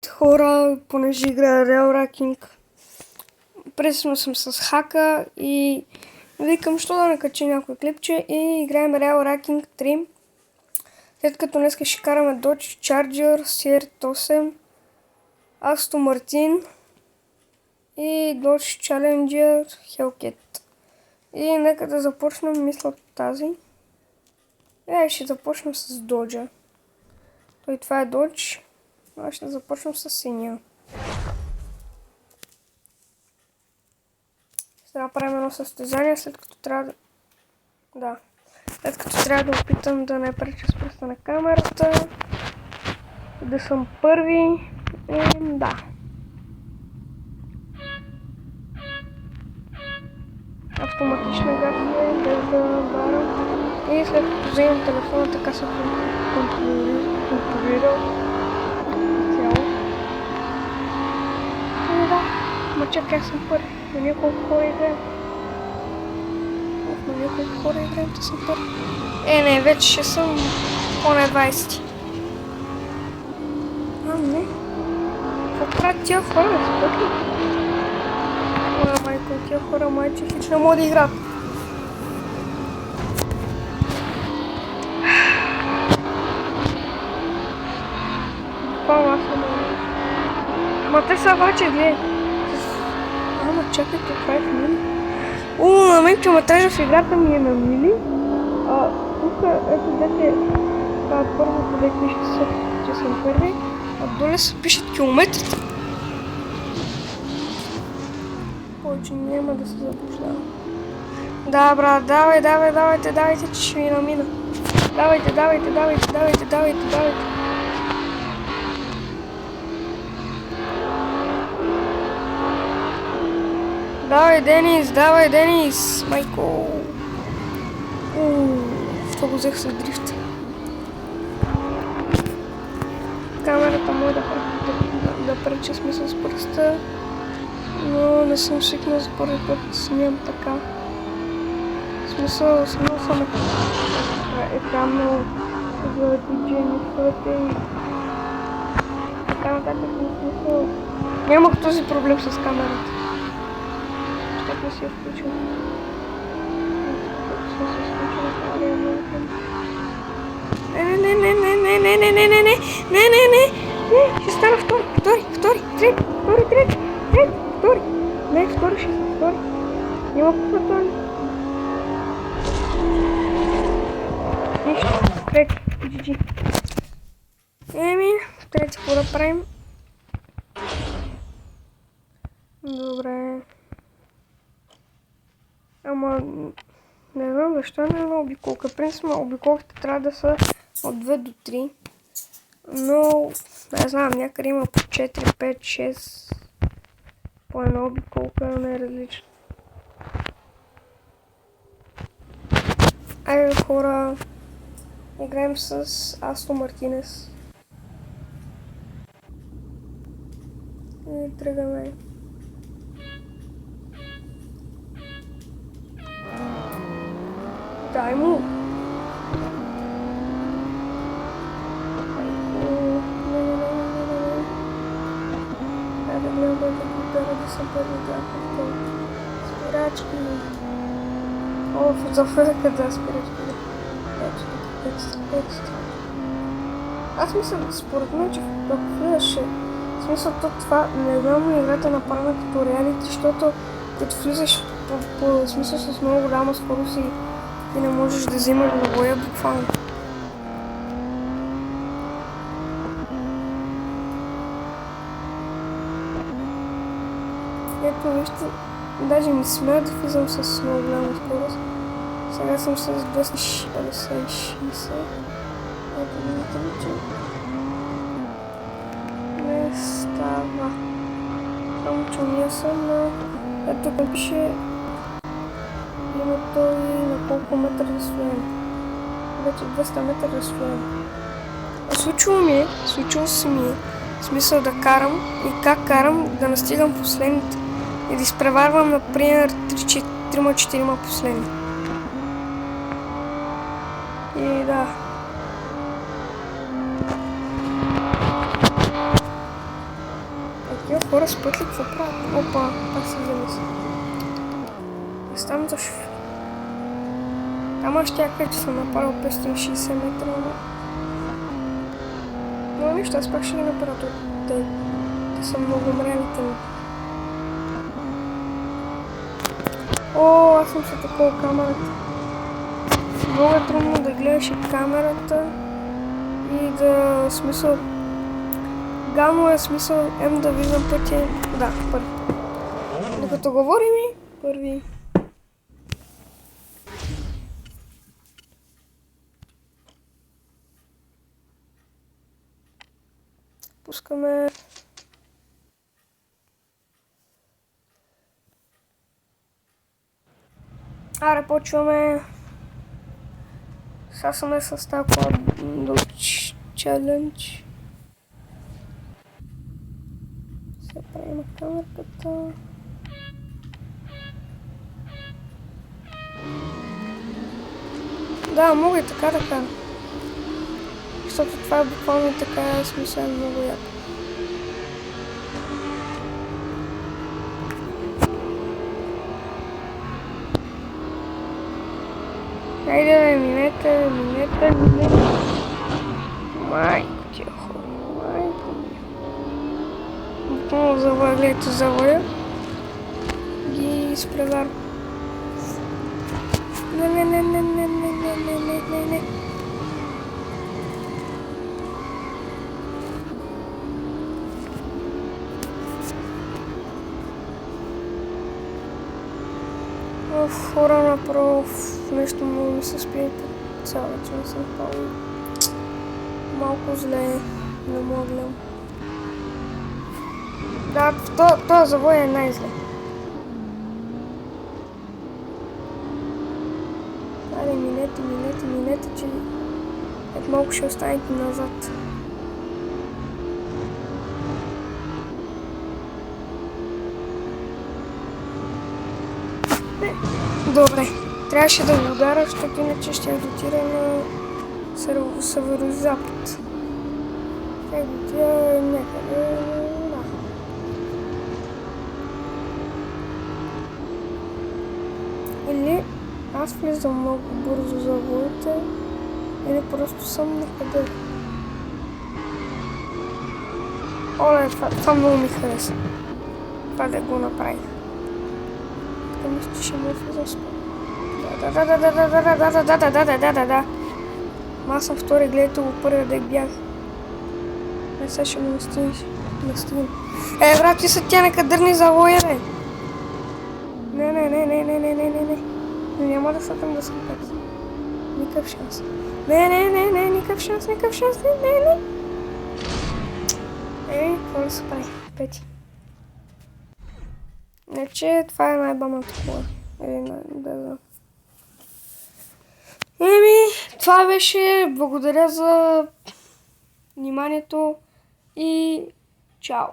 Хора, понеже играя Real Racking, пресно съм с хака и викам, що да накача някой клипче и играем Real Racking 3. След като днес ще караме Dodge Charger, CR8, Aston Martin и Dodge Challenger Hellcat. И нека да започнем, мисля, от тази. Ще започнем с Dodge. Това е Dodge. Аз ще започнем с синия. Сега правим едно състезание, след като трябва да опитам да не преча с пръста на камерата, да съм първи и да. Автоматична гация, без да барам. И след като вземам телефона, така се контролирал цяло. И да, ма чакай, аз съм първи. На няколко хора играем. На няколко хора играем, да съм първи. Не, вече ще съм поне 20. Не. Какво правят тия хора, бе, спътли? Майко, тия хора майче хич не могат да играят. Ама те са обаче, гледай. Ама чакай, това е в мили. На мен километража в играта ми е на мили. Тук, ето дете, това е първото, дете пише, че съм първи. А долу се пишат километрите. Повече няма да се заблуждавам. Да, брат, давайте, че ще ви намина. Давайте. Давай, Денис, майко. Това го взех с дрифт. Камерата му е да преча смисъл с пръста, но не съм свикнал за първи път да снимам така. Смисъл, снимал съм екранно за диджейниците и така нататък. Смисъл, нямах този проблем с камерата. Не си я включил. Не. Ще стана втори. Не, втори ще съм втори. Няма какво втори. Нищо. Трети. GG. Трети какво да правим? Добре. Ама не знам защо не е на обиколка. Принципно обиколките трябва да са от 2 до 3. Но не знам, някъде има по 4, 5, 6 по една обиколка, не е различно. Айде хора, играем с Aston Martinez. И тръгаме. Дай му! Да гледам да съм първи дяхал. Спирачки. Зафърка да спирачки. Екстра. Аз мисля, според мен, че ако влизаше, в смисъл това не знам играта направена като реалити, защото като влизаш по смисъл с много голяма скорост и не можеш да вземаш на боя буквално. Ето вижте, даже ми смея да влизам с много голяма скорост. Сега съм с 260. Ето видите ли, че не става. Само че ние съм на... Ето тук пише името и на колко метра разстояние. Вече 200 метра разстояние. Случило се ми е, в смисъл да карам и как карам да настигам последните и да изпреварвам, например, 3-4 последни. И да. Хора спът ли, какво правят? Опа, пак се замисля. Там защо? Ама ще я кажа, че съм направил 560 метра, но нищо, аз пак ще ги направя. Те са много мрявите ми. О, аз съм се такова камерата. Много е трудно да гледаш и камерата и да смисъл. Гално е смисъл да виждам пътя. Да, първи. Докато говорим и първи. Пускаме. Аре, почваме. Сега съм с такова челендж. Сега правим камерката. Да, мога и така да кажа. Защото това е буквално така, смисъл много яко. Хайде бе, минете. Майко тихо, майко ми. Буквално завоя, гледайте завоя. Ги изпреварвам. Не. Хора направо нещо много ми се спие по цяла вече не съм спал. Малко зле, не мога да гледам. Да, този завой е най-зле. Айде, минете, че малко ще останете назад. Добре, трябваше да го ударя, защото иначе ще дотира на северо-запад. Как дотира някъде, да. Или аз влизам много бързо за водите, или просто съм някъде. Оле, това много ми хареса. Това да го направих. Мисля, че ще ме заспа. Да. Аз съм втори, гледайте го първия да бях. Не, сега ще го настигнем. Брат, ти са тя нека дърни завоя, бе. Не. Няма да са там да съм пет. Никакъв шанс. Не, никакъв шанс, не. Какво да се прави? Пети. Не, че това е най-бавната кола. Да. Това беше. Благодаря за вниманието и чао!